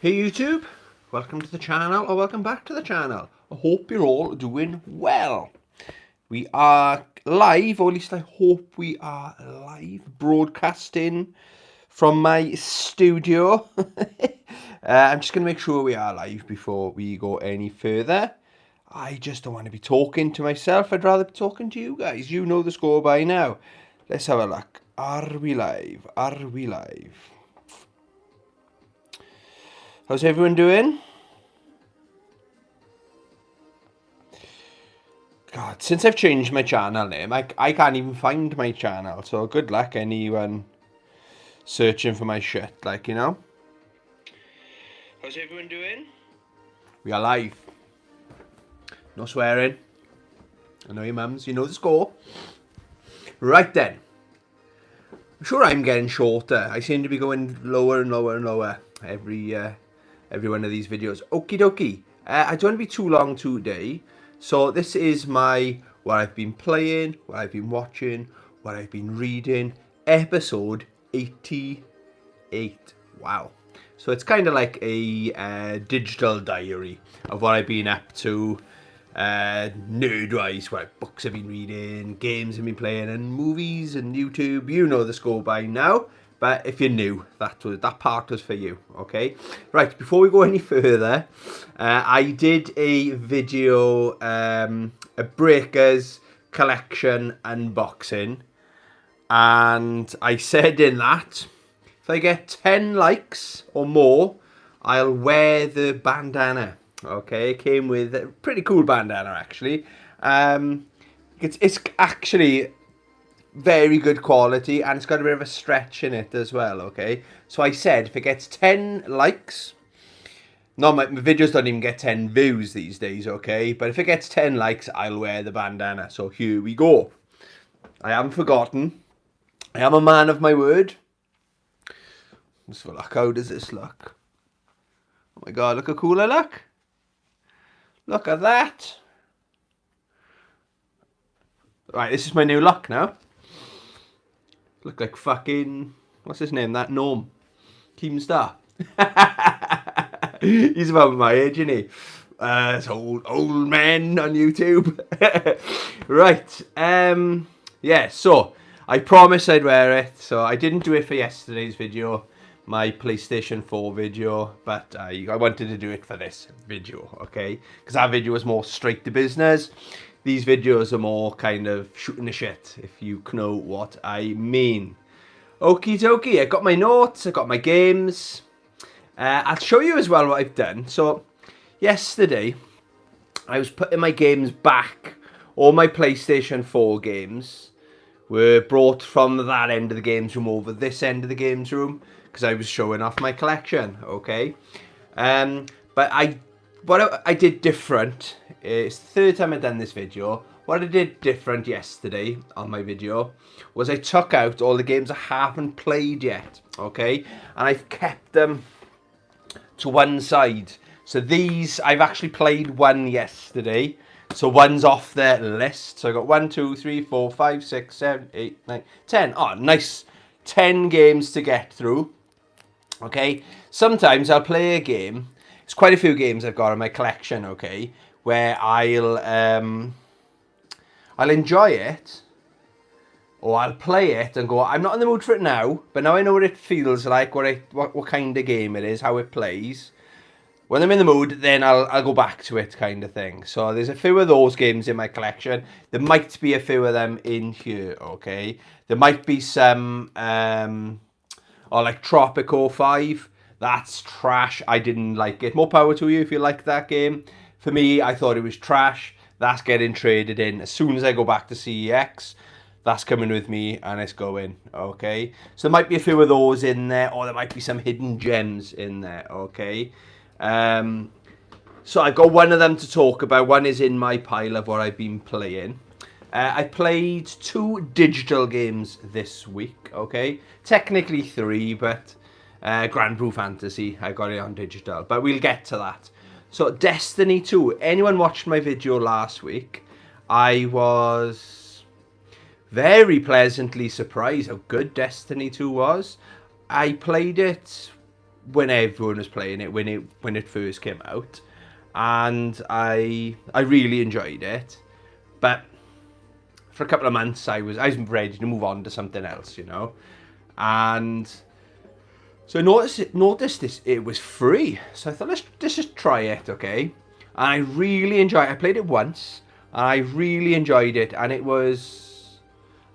Hey YouTube, welcome to the channel or welcome back to the channel. I hope you're all doing well. We are live, or at least I hope we are live, broadcasting from my studio. I'm just going to make sure we are live before we go any further. I just don't want to be talking to myself. I'd rather be talking to you guys. You know the score by now. Let's have a look. Are we live? Are we live? How's everyone doing? God, since I've changed my channel name, I can't even find my channel. So good luck anyone searching for my shit, like, you know. How's everyone doing? We are live. No swearing. I know your mums, you know the score. Right then. I'm sure I'm getting shorter. I seem to be going lower and lower and lower every one of these videos. Okie dokie. I don't want to be too long today. So this is my what I've been playing, what I've been watching, what I've been reading. Episode 88. Wow. So it's kind of like a digital diary of what I've been up to. Nerd-wise, what books I've been reading, games I've been playing, and movies and YouTube. You know the score by now. But if you're new, that part was for you, okay? Right, before we go any further, I did a video, a Breakers collection unboxing, and I said in that, if I get 10 likes or more, I'll wear the bandana, okay? It came with a pretty cool bandana, actually. It's actually very good quality, and it's got a bit of a stretch in it as well, okay? So I said if it gets 10 likes, no, my videos don't even get 10 views these days, okay? But if it gets 10 likes, I'll wear the bandana. So here we go. I haven't forgotten. I am a man of my word. Let's have a look. How does this look? Oh my god, look how cool I look. Look at that. Right, this is my new look now. Look like fucking, what's his name? That gnome. Keemstar. He's about my age, isn't he? It's old man on YouTube. Right. Yeah, so I promised I'd wear it. So I didn't do it for yesterday's video, my PlayStation 4 video, but I wanted to do it for this video, okay? Because that video was more straight to business. These videos are more kind of shooting the shit, if you know what I mean. Okie dokie, I got my notes, I got my games. I'll show you as well what I've done. So, yesterday, I was putting my games back. All my PlayStation 4 games were brought from that end of the games room over this end of the games room, because I was showing off my collection, okay? But what I did different, it's the third time I've done this video. What I did different yesterday on my video was I took out all the games I haven't played yet, okay? And I've kept them to one side. So these, I've actually played one yesterday. So one's off the list. So I got 1, 2, 3, 4, 5, 6, 7, 8, 9, 10. Oh, nice. 10 games to get through. Okay? Sometimes I'll play a game. It's quite a few games I've got in my collection, okay? Where I'll enjoy it, or I'll play it and go, I'm not in the mood for it now, but now I know what it feels like, what kind of game it is, how it plays. When I'm in the mood, then I'll go back to it, kind of thing. So there's a few of those games in my collection. There might be a few of them in here, okay? There might be some, like Tropico 5. That's trash. I didn't like it. More power to you if you like that game. For me, I thought it was trash. That's getting traded in. As soon as I go back to CEX, that's coming with me and it's going, okay? So there might be a few of those in there, or there might be some hidden gems in there, okay? So I've got one of them to talk about. One is in my pile of what I've been playing. I played 2 digital games this week, okay? Technically 3, but Grand Blue Fantasy, I got it on digital. But we'll get to that. So Destiny 2. Anyone watched my video last week? I was very pleasantly surprised how good Destiny 2 was. I played it when everyone was playing it when it first came out, and I really enjoyed it. But for a couple of months, I was ready to move on to something else, you know. And so I noticed this, it was free. So I thought, let's just try it, okay? And I really enjoyed it. I played it once, and I really enjoyed it. And it was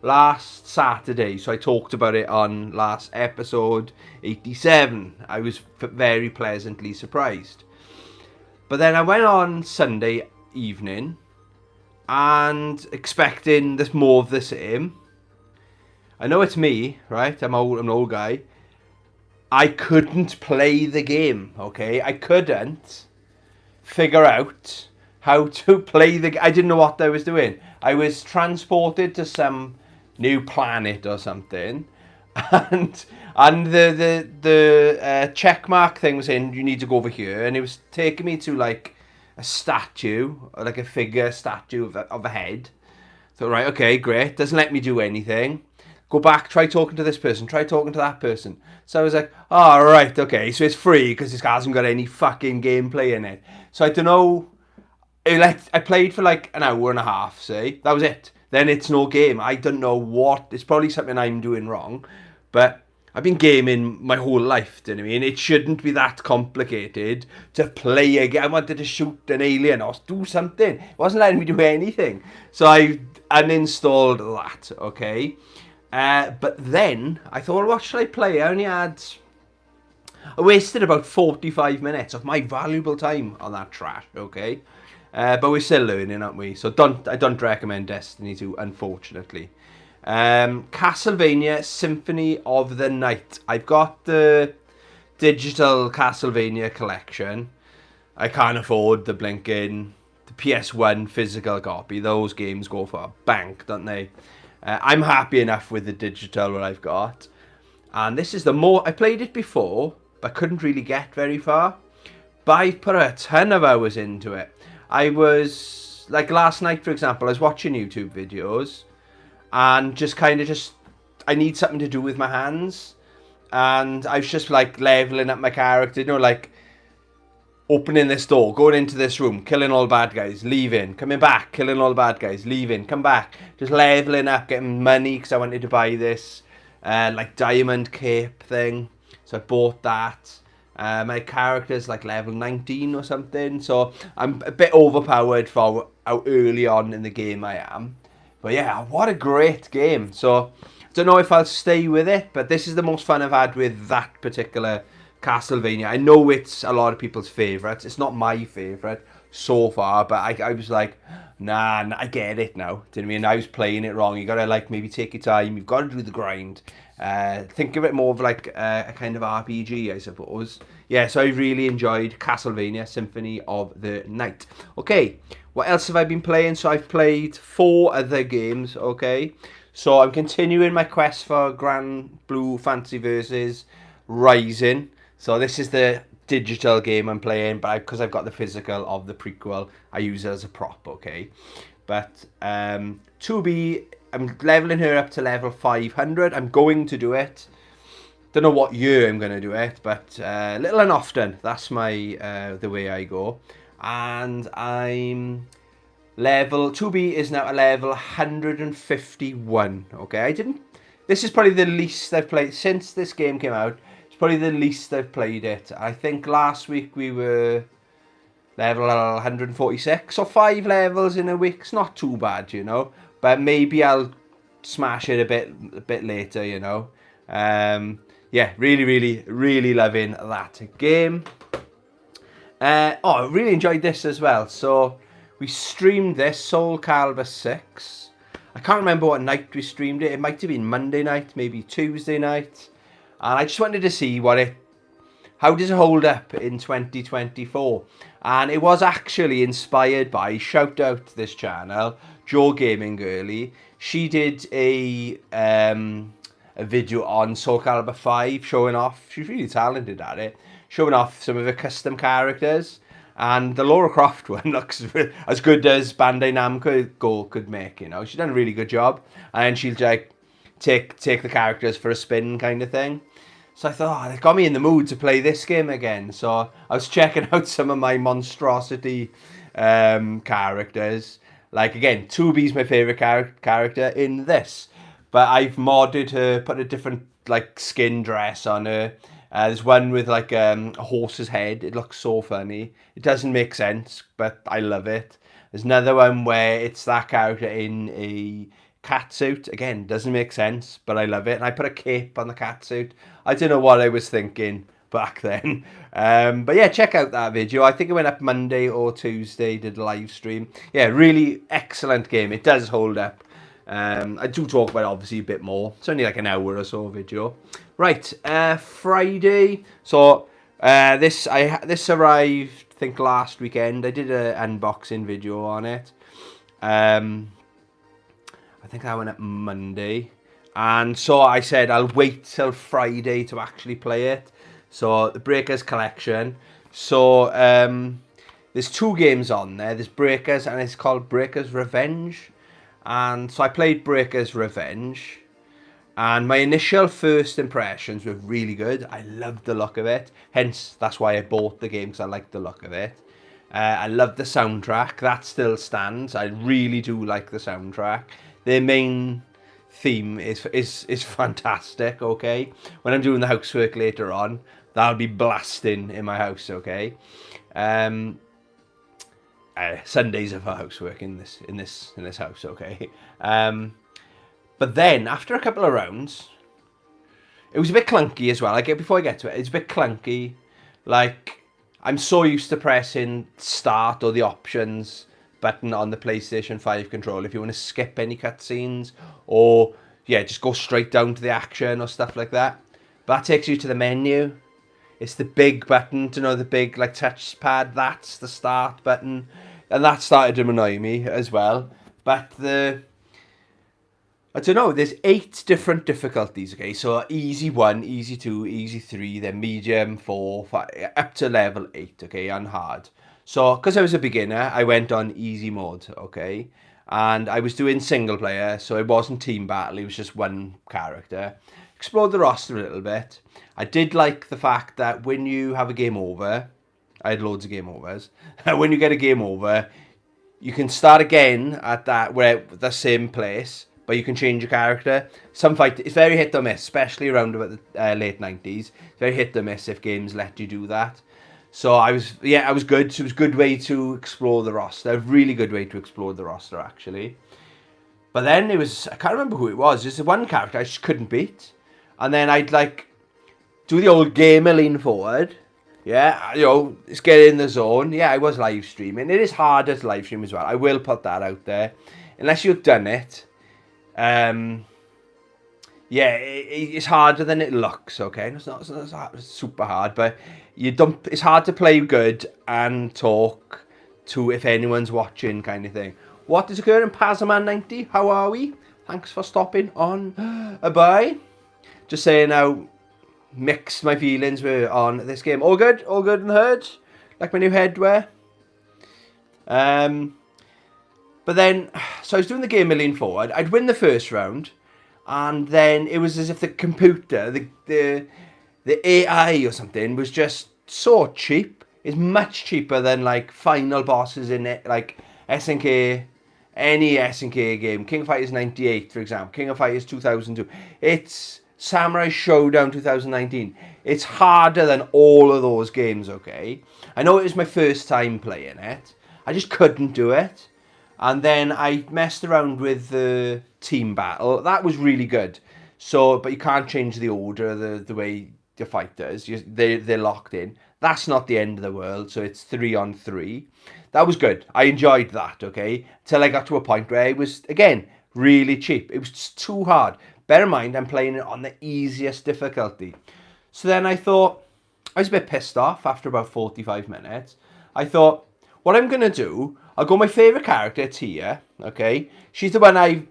last Saturday, so I talked about it on last episode 87. I was very pleasantly surprised. But then I went on Sunday evening, and expecting this more of the same. I know it's me, right? I'm an old guy. I couldn't play the game, okay? I couldn't figure out how to play the game. I didn't know what I was doing. I was transported to some new planet or something, and the check mark thing was saying you need to go over here, and it was taking me to like a statue, or like a figure statue of a head. So right, okay, great. Doesn't let me do anything. Go back, try talking to this person, try talking to that person. So I was like, oh, right, okay, so it's free because this hasn't got any fucking gameplay in it. So I don't know, I played for like an hour and a half, say. That was it. Then it's no game. I don't know what, it's probably something I'm doing wrong, but I've been gaming my whole life, do you know what I mean? It shouldn't be that complicated to play a game. I wanted to shoot an alien or do something. It wasn't letting me do anything. So I uninstalled that, okay? But then I thought, well, what should I play? I wasted about 45 minutes of my valuable time on that trash, okay? But we're still learning, aren't we? So I don't recommend Destiny 2, unfortunately. Castlevania Symphony of the Night. I've got the digital Castlevania collection. I can't afford the PS1 physical copy. Those games go for a bank, don't they? I'm happy enough with the digital that I've got. And this is I played it before, but couldn't really get very far. But I put a ton of hours into it. I was, like last night, for example, I was watching YouTube videos. And I need something to do with my hands. And I was just like leveling up my character, you know, like opening this door, going into this room, killing all the bad guys, leaving, coming back, killing all the bad guys, leaving, come back. Just leveling up, getting money because I wanted to buy this like diamond cape thing. So I bought that. My character's like level 19 or something. So I'm a bit overpowered for how early on in the game I am. But yeah, what a great game. So I don't know if I'll stay with it, but this is the most fun I've had with that particular Castlevania. I know it's a lot of people's favourites. It's not my favourite so far, but I was like, nah, I get it now. Do you know what I mean? I was playing it wrong. You got to like maybe take your time. You've got to do the grind. Think of it more of like a kind of RPG, I suppose. Yeah, so I really enjoyed Castlevania Symphony of the Night. Okay, what else have I been playing? So I've played 4 other games, okay? So I'm continuing my quest for Grand Blue Fantasy Versus Rising. So this is the digital game I'm playing, but because I've got the physical of the prequel, I use it as a prop, okay? But 2B, I'm leveling her up to level 500. I'm going to do it. Don't know what year I'm going to do it, but little and often. That's my the way I go. And I'm 2B is now a level 151. Okay, this is probably the least I've played since this game came out. It's probably the least I've played it. I think last week we were level 146, so 5 levels in a week. It's not too bad, you know. But maybe I'll smash it a bit later, you know. Yeah, really loving that game. I really enjoyed this as well. So we streamed this, Soul Calibur 6. I can't remember what night we streamed it. It might have been Monday night, maybe Tuesday night. And I just wanted to see how does it hold up in 2024. And it was actually inspired by, shout out to this channel, Joe Gaming Girly. She did a video on Soul Calibur 5 showing off, she's really talented at it, showing off some of her custom characters. And the Lara Croft one looks as good as Bandai Namco could make, you know. She's done a really good job. And she'll like take the characters for a spin kind of thing. So I thought, it got me in the mood to play this game again. So I was checking out some of my monstrosity characters. Like, again, 2B's my favourite character in this. But I've modded her, put a different, like, skin dress on her. There's one with, like, a horse's head. It looks so funny. It doesn't make sense, but I love it. There's another one where it's that character in a cat suit. Again, doesn't make sense, but I love it. And I put a cape on the cat suit. I don't know what I was thinking back then. But yeah, check out that video. I think it went up Monday or Tuesday, did a live stream. Yeah, really excellent game. It does hold up. I do talk about it obviously a bit more. It's only like an hour or so video. Right, Friday. So this arrived, I think, last weekend. I did an unboxing video on it. I think that went up Monday. And so I said I'll wait till Friday to actually play it. So the Breakers collection. So there's 2 games on there. There's Breakers and it's called Breakers Revenge. And so I played Breakers Revenge. And my initial first impressions were really good. I loved the look of it. Hence, that's why I bought the game, because I liked the look of it. I love the soundtrack. That still stands. I really do like the soundtrack. Their main theme is fantastic, okay? When I'm doing the housework later on, that'll be blasting in my house, okay? Sundays are for housework in this house, okay? But then, after a couple of rounds, it was a bit clunky as well. Before I get to it, it's a bit clunky. Like, I'm so used to pressing start or the options button on the PlayStation 5 controller if you want to skip any cutscenes or, yeah, just go straight down to the action or stuff like that. But that takes you to the menu. It's the big button, the big, like, touchpad. That's the start button. And that started to annoy me as well. But I don't know, there's 8 different difficulties, okay? So easy 1, easy 2, easy 3, then medium, 4, 5, up to level 8, okay, on hard. So, because I was a beginner, I went on easy mode, okay? And I was doing single player, so it wasn't team battle, it was just one character. Explored the roster a little bit. I did like the fact that when you have a game over, I had loads of game overs, when you get a game over, you can start again at the same place, but you can change your character. It's very hit or miss, especially around about the late 90s. It's very hit or miss if games let you do that. So I was good. So it was a good way to explore the roster. A really good way to explore the roster, actually. But then I can't remember who it was. There's one character I just couldn't beat. And then I'd like do the old gamer lean forward. Yeah, let's get in the zone. Yeah, I was live streaming. It is harder to live stream as well. I will put that out there. Unless you've done it. It's harder than it looks, okay? It's not super hard, but it's hard to play good and talk to if anyone's watching, kind of thing. What is occurring? Pazaman90, how are we? Thanks for stopping on by. Just saying how mixed my feelings were on this game. All good in the herd, like my new headwear. But then, so I was doing the game a lean forward. I'd win the first round, and then it was as if the computer, the AI or something, was just so cheap. It's much cheaper than like final bosses in it, like SNK, any SNK game. King of Fighters 98, for example. King of Fighters 2002. It's Samurai Showdown 2019. It's harder than all of those games, okay? I know it was my first time playing it. I just couldn't do it. And then I messed around with the team battle. That was really good. So, but you can't change the order, the way the fighters. They're locked in. That's not the end of the world. So it's 3-on-3. That was good. I enjoyed that, okay? Till I got to a point where it was, again, really cheap. It was just too hard. Bear in mind, I'm playing it on the easiest difficulty. So then I thought, I was a bit pissed off after about 45 minutes. I thought, what I'm going to do, I'll go my favourite character, Tia, okay? She's the one I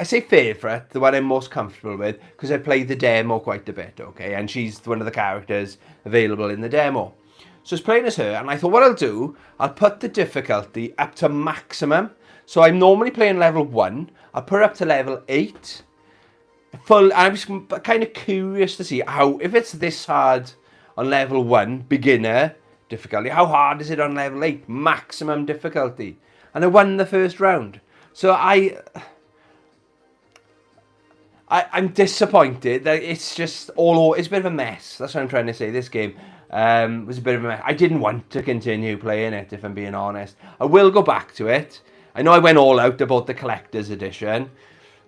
say favourite, the one I'm most comfortable with, because I played the demo quite a bit, okay? And she's one of the characters available in the demo. So I was playing as her, and I thought what I'll do, I'll put the difficulty up to maximum. So I'm normally playing level 1. I'll put it up to level 8. I'm just kind of curious to see how, if it's this hard on level 1, beginner difficulty, how hard is it on level 8, maximum difficulty? And I won the first round. So I'm disappointed that it's just it's a bit of a mess. That's what I'm trying to say. This game was a bit of a mess. I didn't want to continue playing it, if I'm being honest. I will go back to it. I know I went all out about the collector's edition.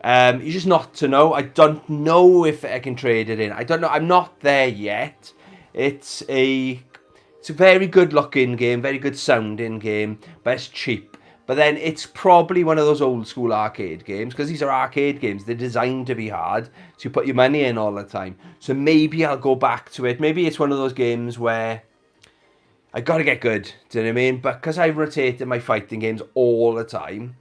You just not to know. I don't know if I can trade it in. I don't know. I'm not there yet. It's a very good looking game, very good sounding game, but it's cheap. But then it's probably one of those old school arcade games, because these are arcade games. They're designed to be hard, so you put your money in all the time. So maybe I'll go back to it. Maybe it's one of those games where I got to get good. Do you know what I mean? But because I rotated my fighting games all the time,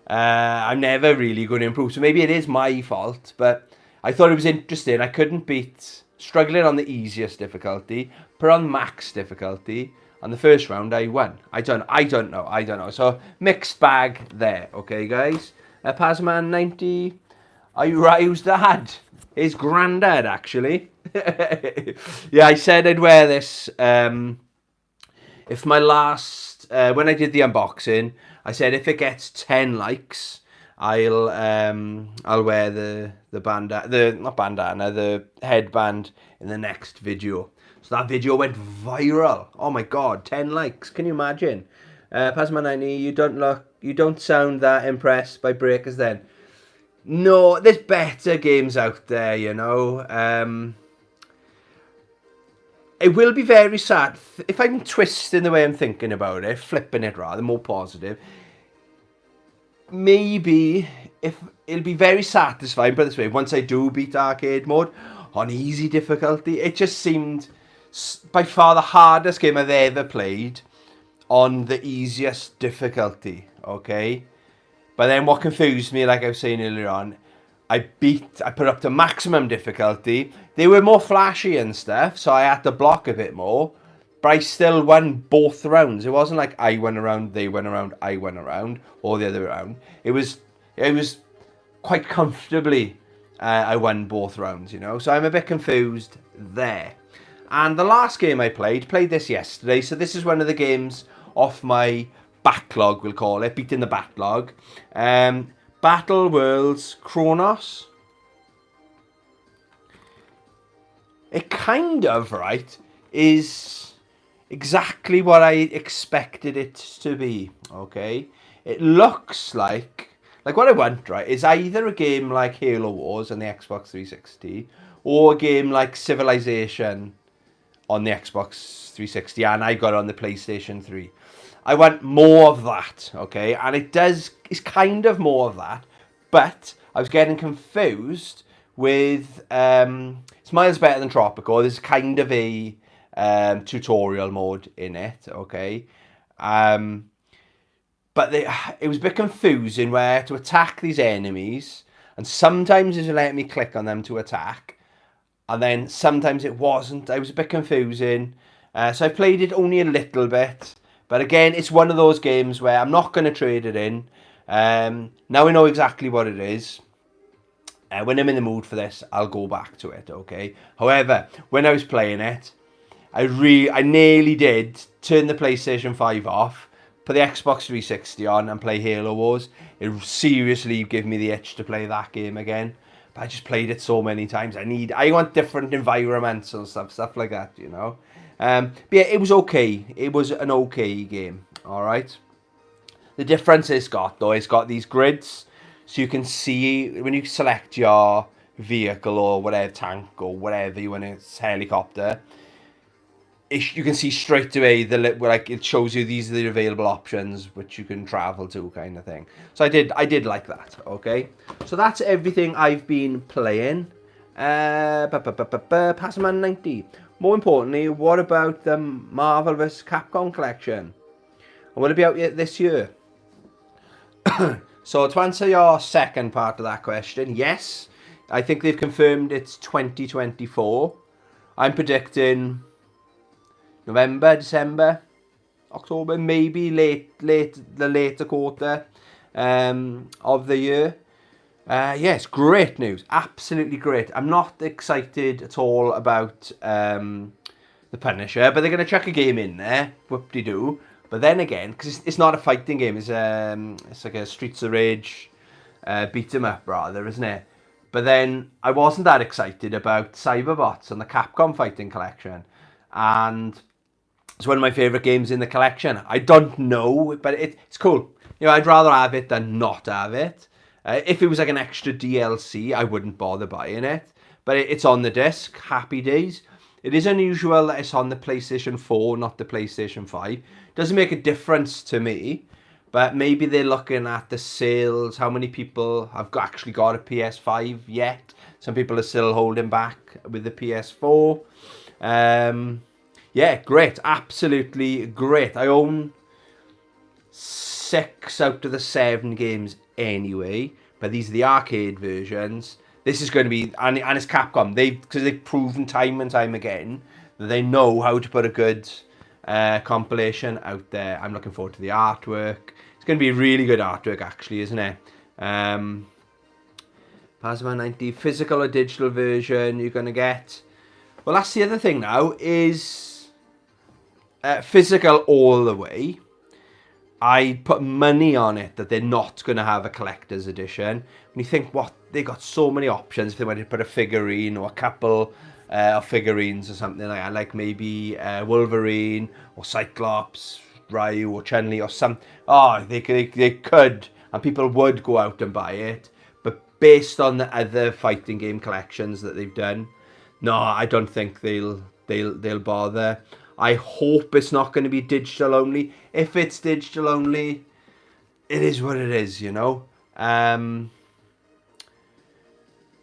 I'm never really going to improve. So maybe it is my fault, but I thought it was interesting. I couldn't beat, struggling on the easiest difficulty, put on max difficulty. On the first round, I won. I don't know. So, mixed bag there, okay, guys? Pazman 90, who's dad? His granddad, actually. Yeah, I said I'd wear this. If my last, when I did the unboxing, I said if it gets 10 likes, I'll wear the headband in the next video. So that video went viral. Oh my god, 10 likes. Can you imagine? Pasmanini, you don't sound that impressed by Breakers then. No, there's better games out there, you know. It will be very sad if I'm twisting the way I'm thinking about it, flipping it rather, more positive. Maybe if it'll be very satisfying, but this way, once I do beat arcade mode on easy difficulty, it just seemed by far the hardest game I've ever played on the easiest difficulty, okay? But then what confused me, like I was saying earlier on, I put up to maximum difficulty. They were more flashy and stuff, so I had to block a bit more, but I still won both rounds. It wasn't like I went around, they went around, I went around, or the other way around. It was quite comfortably I won both rounds, you know? So I'm a bit confused there. And the last game I played this yesterday, so this is one of the games off my backlog, we'll call it, beating the backlog. Battle Worlds Chronos. It kind of, right, is exactly what I expected it to be, okay? It looks like what I want, right, is either a game like Halo Wars on the Xbox 360 or a game like Civilization on the Xbox 360, and I got it on the PlayStation 3. I want more of that, okay? And it's kind of more of that, but I was getting confused with it's miles better than Tropico. There's kind of a tutorial mode in it, okay? But it was a bit confusing where to attack these enemies, and sometimes it let me click on them to attack, and then sometimes it wasn't. I was a bit confusing. So I played it only a little bit. But again, it's one of those games where I'm not going to trade it in. Now I know exactly what it is. When I'm in the mood for this, I'll go back to it, okay? However, when I was playing it, I nearly did turn the PlayStation 5 off, put the Xbox 360 on and play Halo Wars. It seriously gave me the itch to play that game again. But I just played it so many times. I want different environments and stuff like that, you know. But yeah, it was okay. It was an okay game, all right. The difference it's got, though, it's got these grids, so you can see when you select your vehicle or whatever, tank or whatever you want, it's helicopter. You can see straight away it shows you these are the available options which you can travel to, kind of thing. So I did like that. Okay, so that's everything I've been playing. Passman 90. More importantly, what about the Marvel vs. Capcom collection? And will it be out yet this year? So to answer your second part of that question, yes, I think they've confirmed it's 2024. I'm predicting November, December, October, maybe the later quarter of the year. Yes, great news. Absolutely great. I'm not excited at all about the Punisher, but they're going to chuck a game in there. Whoop-de-doo. But then again, because it's not a fighting game, it's like a Streets of Rage beat 'em up, rather, isn't it? But then I wasn't that excited about Cyberbots and the Capcom Fighting Collection. And it's one of my favourite games in the collection. I don't know, but it's cool. You know, I'd rather have it than not have it. If it was like an extra DLC, I wouldn't bother buying it. But it's on the disc. Happy days. It is unusual that it's on the PlayStation 4, not the PlayStation 5. Doesn't make a difference to me. But maybe they're looking at the sales, how many people have actually got a PS5 yet. Some people are still holding back with the PS4. Yeah, great. Absolutely great. I own 6 out of the 7 games anyway, but these are the arcade versions. This is going to be, and it's Capcom. Because they've proven time and time again that they know how to put a good compilation out there. I'm looking forward to the artwork. It's going to be really good artwork, actually, isn't it? Phasma 90 physical or digital version you're going to get. Well, that's the other thing now is physical all the way. I put money on it that they're not going to have a collector's edition. When you think, what, they got so many options if they wanted to put a figurine or a couple of figurines or something like that, like maybe Wolverine or Cyclops, Ryu or Chun-Li or some. Oh, they could, and people would go out and buy it. But based on the other fighting game collections that they've done, no, I don't think they'll bother. I hope it's not going to be digital only. If it's digital only, it is what it is, you know.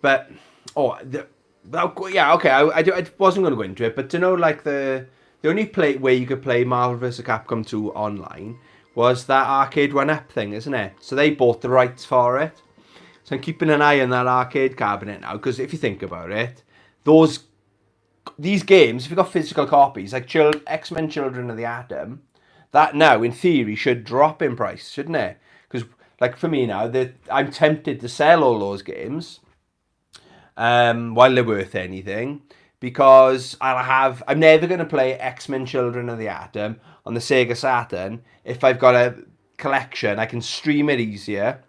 But yeah, okay. I wasn't going to go into it, but to know, like, the only way you could play Marvel vs. Capcom 2 online was that Arcade 1-Up thing, isn't it? So they bought the rights for it. So I'm keeping an eye on that arcade cabinet now, because if you think about it, these games, if you've got physical copies, like X-Men Children of the Atom, that now, in theory, should drop in price, shouldn't it? Because, like, for me now, I'm tempted to sell all those games while they're worth anything, because I'm never going to play X-Men Children of the Atom on the Sega Saturn. If I've got a collection, I can stream it easier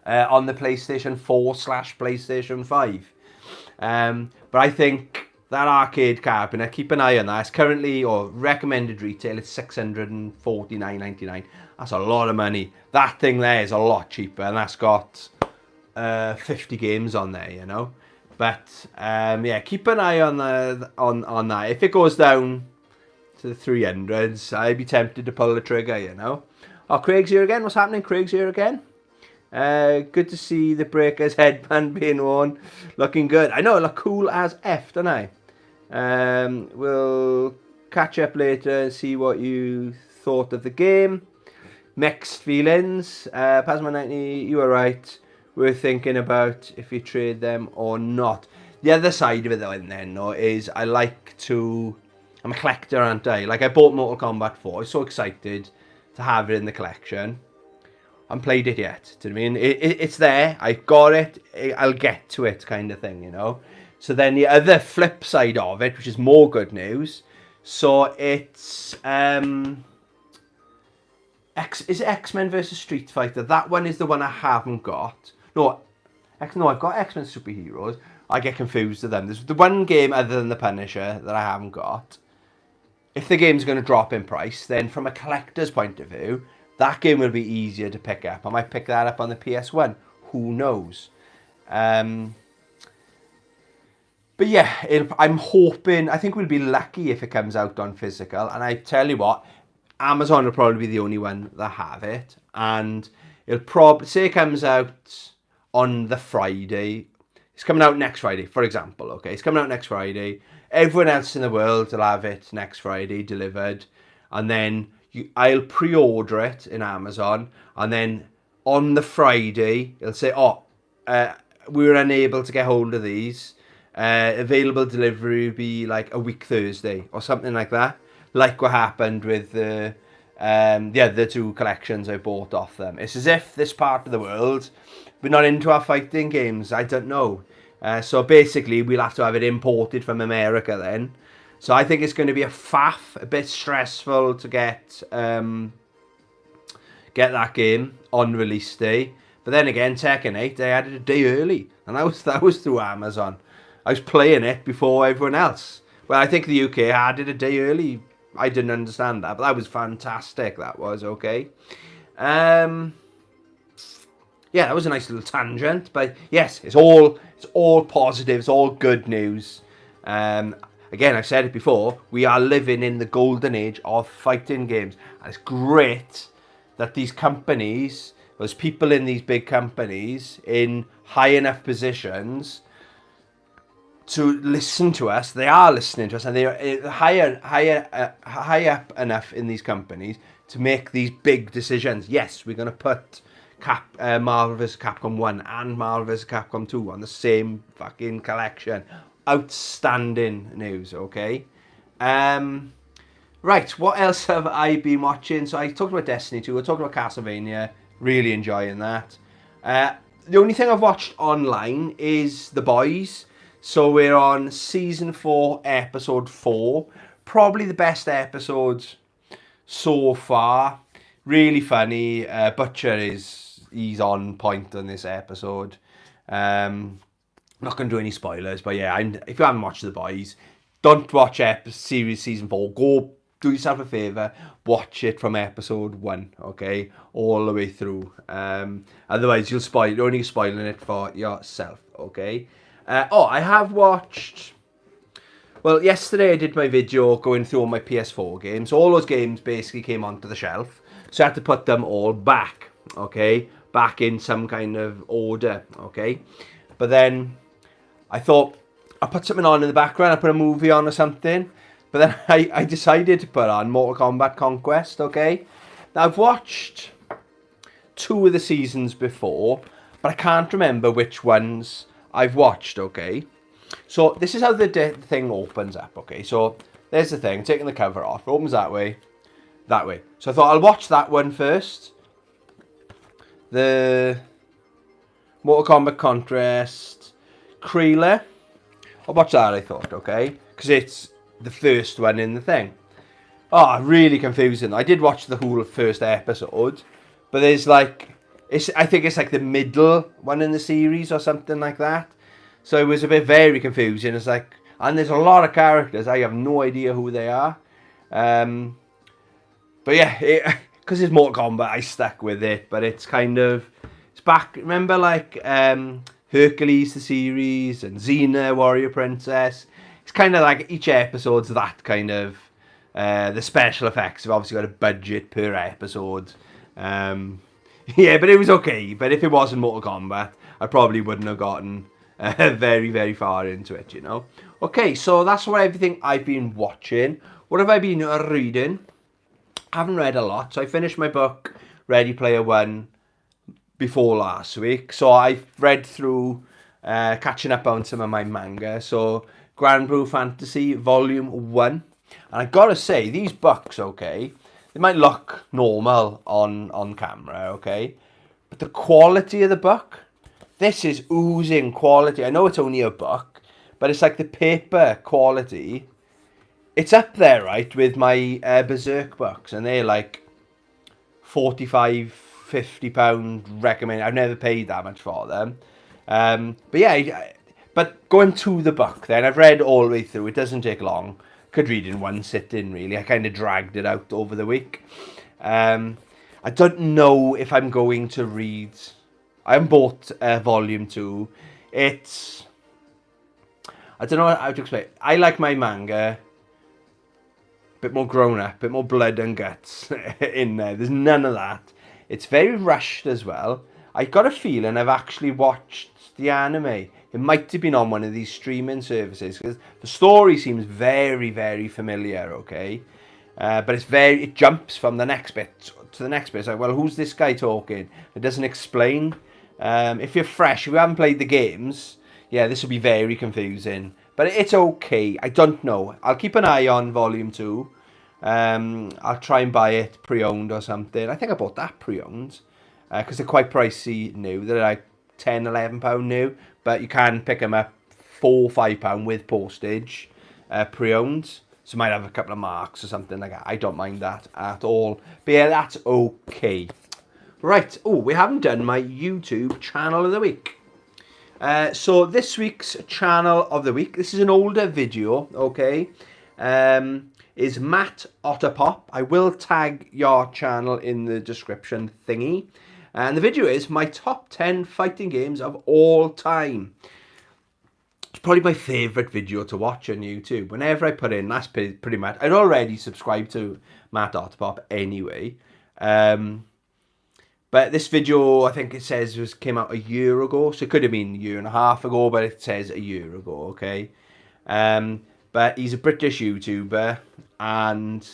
on the PlayStation 4/PlayStation 5. But I think that arcade cabinet, keep an eye on that. It's currently, or recommended retail, it's $649.99. That's a lot of money. That thing there is a lot cheaper, and that's got 50 games on there, you know. But yeah, keep an eye on on that. If it goes down to the 300s, I'd be tempted to pull the trigger, you know. Oh, Craig's here again. What's happening? Craig's here again. Good to see the Breakers headband being worn. Looking good. I know, I look cool as F, don't I? We'll catch up later and see what you thought of the game. Mixed feelings. Phasma 90, you were right. We're thinking about if you trade them or not. The other side of it, though, is I'm a collector, aren't I? Like, I bought Mortal Kombat 4. I was so excited to have it in the collection. I haven't played it yet. Do you know what I mean? It's there. I've got it. I'll get to it, kind of thing, you know. So then the other flip side of it, which is more good news. So it's is it X-Men versus Street Fighter? That one is the one I haven't got. No, I've got X-Men Superheroes. I get confused with them. There's the one game other than the Punisher that I haven't got. If the game's going to drop in price, then from a collector's point of view, that game will be easier to pick up. I might pick that up on the PS1. Who knows? But yeah, I'm hoping, I think we'll be lucky if it comes out on physical. And I tell you what, Amazon will probably be the only one that have it. And it'll probably, say it comes out on the Friday. It's coming out next Friday, for example, okay? It's coming out next Friday. Everyone else in the world will have it next Friday delivered. And then I'll pre-order it in Amazon. And then on the Friday, it'll say, we were unable to get hold of these. Available delivery will be like a week Thursday or something like that. Like what happened with the other 2 collections I bought off them. It's as if this part of the world, we're not into our fighting games. I don't know. So basically, we'll have to have it imported from America then. So I think it's going to be a faff, a bit stressful to get that game on release day. But then again, Tekken 8, they had it a day early, and that was through Amazon. I was playing it before everyone else. Well, I think the UK had it a day early. I didn't understand that, but that was fantastic. That was okay. Yeah, that was a nice little tangent, but yes, it's all positive, it's all good news. Again, I've said it before, we are living in the golden age of fighting games, and it's great that these companies, there's people in these big companies in high enough positions to listen to us. They are listening to us, and they are high up enough in these companies to make these big decisions. Yes, we're going to put Marvel vs. Capcom 1 and Marvel vs. Capcom 2 on the same fucking collection. Outstanding news, okay? Right, what else have I been watching? So I talked about Destiny 2, I talked about Castlevania, really enjoying that. The only thing I've watched online is The Boys. So we're on season 4, episode 4. Probably the best episode so far. Really funny. Butcher he's on point on this episode. I'm not going to do any spoilers, but yeah, if you haven't watched The Boys, don't watch series season 4. Go do yourself a favour, watch it from episode 1, okay, all the way through. Otherwise, you're only spoiling it for yourself, okay. I have watched. Well, yesterday I did my video going through all my PS4 games. All those games basically came onto the shelf, so I had to put them all back, okay? Back in some kind of order, okay? But then I thought I'll put something on in the background, I'll put a movie on or something. But then I decided to put on Mortal Kombat Conquest, okay? Now I've watched 2 of the seasons before, but I can't remember which ones I've watched, okay? So this is how the thing opens up, okay? So there's the thing, taking the cover off. It opens that way. So I thought I'll watch that one first. The Mortal Kombat Conquest Krillin. I'll watch that, I thought, okay? Because it's the first one in the thing. Oh, really confusing. I did watch the whole first episode, but there's like, I think it's like the middle one in the series or something like that. So it was a bit very confusing. It's like, and there's a lot of characters. I have no idea who they are. But yeah, because it's Mortal Kombat, I stuck with it. But it's kind of, it's back. Remember like Hercules the series and Xena Warrior Princess. It's kind of like each episode's that kind of. The special effects have obviously got a budget per episode. Yeah, but it was okay. But if it wasn't Mortal Kombat, I probably wouldn't have gotten very, very far into it, you know. Okay, so that's everything I've been watching. What have I been reading? I haven't read a lot. So I finished my book, Ready Player One, before last week. So I've read through, catching up on some of my manga. So Grand Blue Fantasy Volume 1. And I gotta say, these books, okay, they might look normal on camera, okay? But the quality of the book, this is oozing quality. I know it's only a book, but it's like the paper quality. It's up there, right, with my Berserk books, and they're like £45, £50 recommended. I've never paid that much for them. But yeah, but going to the book then, I've read all the way through. It doesn't take long. Could read in one sitting, really. I kind of dragged it out over the week. I don't know if I'm going to read. I haven't bought Volume 2. It's, I don't know how to explain. I like my manga a bit more grown up, a bit more blood and guts in there. There's none of that. It's very rushed as well. I got a feeling I've actually watched the anime. It might have been on one of these streaming services because the story seems very, very familiar, okay? But it jumps from the next bit to the next bit. It's like, well, who's this guy talking? It doesn't explain. If you're fresh, if you haven't played the games, yeah, this will be very confusing. But it's okay. I don't know. I'll keep an eye on Volume 2. I'll try and buy it pre-owned or something. I think I bought that pre-owned because they're quite pricey new. They're like £10, £11 new, but you can pick them up £4, £5 with postage, pre-owned. So might have a couple of marks or something like that. I don't mind that at all. But yeah, that's okay. Right. Oh, we haven't done my YouTube channel of the week. So this week's channel of the week, this is an older video, okay, is Matt Otterpop. I will tag your channel in the description thingy. And the video is my top 10 fighting games of all time. It's probably my favourite video to watch on YouTube. Whenever I put in, that's pretty much... I'd already subscribed to Matt Otterpop anyway. But this video, I think it says, came out a year ago. So it could have been a year and a half ago, but it says a year ago, okay? But he's a British YouTuber, and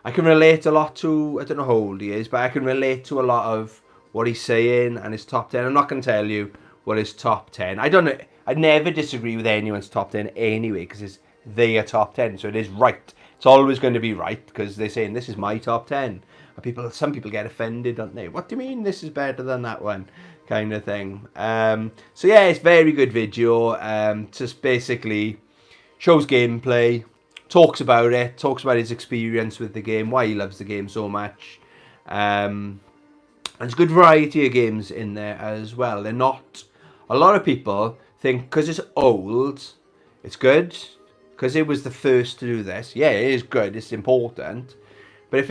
I can relate a lot to... I don't know how old he is, but I can relate to a lot of what he's saying and his top 10. I'm not going to tell you what his top 10... I don't know... I never disagree with anyone's top 10 anyway, because it's their top 10, so it is right. It's always going to be right, because they're saying, this is my top 10. And some people get offended, don't they? What do you mean this is better than that one? Kind of thing. So yeah, it's a very good video. Just basically shows gameplay, talks about it, talks about his experience with the game, why he loves the game so much. And there's a good variety of games in there as well. They're not... A lot of people think because it's old, it's good. Because it was the first to do this. Yeah, it is good. It's important. But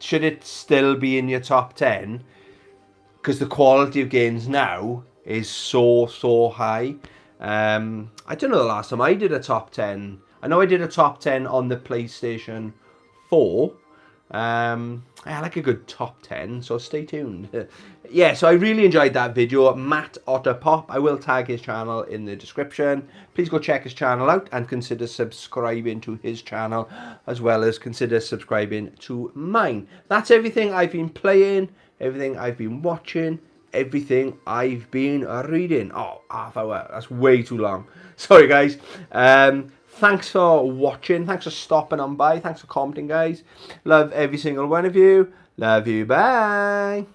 should it still be in your top 10? Because the quality of games now is so high. I don't know the last time I did a top 10. I know I did a top 10 on the PlayStation 4. I like a good top 10, so stay tuned. Yeah, so I really enjoyed that video. Matt Otterpop. I will tag his channel in the description. Please go check his channel out and consider subscribing to his channel, as well as consider subscribing to mine. That's everything I've been playing, everything I've been watching, everything I've been reading. Oh, half hour. That's way too long. Sorry, guys. Thanks for watching. Thanks for stopping on by. Thanks for commenting, guys. Love every single one of you. Love you. Bye.